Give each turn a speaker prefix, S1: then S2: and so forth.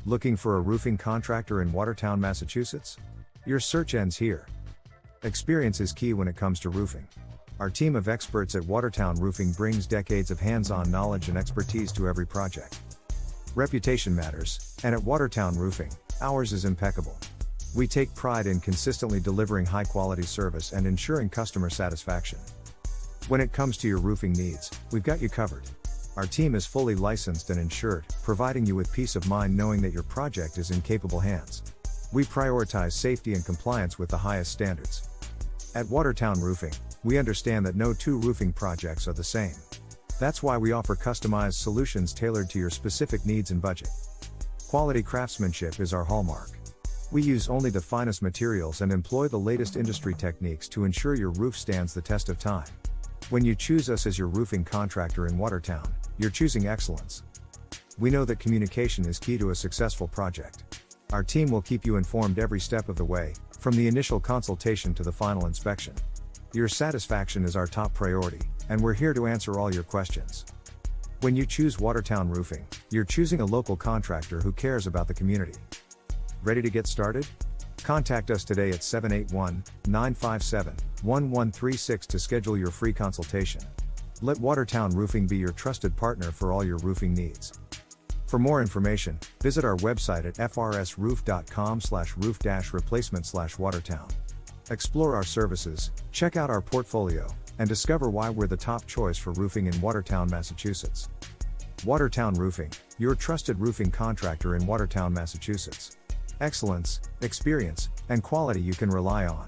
S1: Looking for a roofing contractor in Watertown, Massachusetts? Your search ends here. Experience is key when it comes to roofing. Our team of experts at Watertown Roofing brings decades of hands-on knowledge and expertise to every project. Reputation matters, and at Watertown Roofing, ours is impeccable. We take pride in consistently delivering high-quality service and ensuring customer satisfaction. When it comes to your roofing needs, we've got you covered. Our team is fully licensed and insured, providing you with peace of mind knowing that your project is in capable hands. We prioritize safety and compliance with the highest standards. At Watertown Roofing, we understand that no two roofing projects are the same. That's why we offer customized solutions tailored to your specific needs and budget. Quality craftsmanship is our hallmark. We use only the finest materials and employ the latest industry techniques to ensure your roof stands the test of time. When you choose us as your roofing contractor in Watertown, you're choosing excellence. We know that communication is key to a successful project. Our team will keep you informed every step of the way, from the initial consultation to the final inspection. Your satisfaction is our top priority, and we're here to answer all your questions. When you choose Watertown Roofing, you're choosing a local contractor who cares about the community. Ready to get started? Contact us today at 781-957-1136 to schedule your free consultation. Let Watertown Roofing be your trusted partner for all your roofing needs. For more information, visit our website at frsroof.com/roof-replacement/Watertown. Explore our services, check out our portfolio, and discover why we're the top choice for roofing in Watertown, Massachusetts. Watertown Roofing, your trusted roofing contractor in Watertown, Massachusetts. Excellence, experience, and quality you can rely on.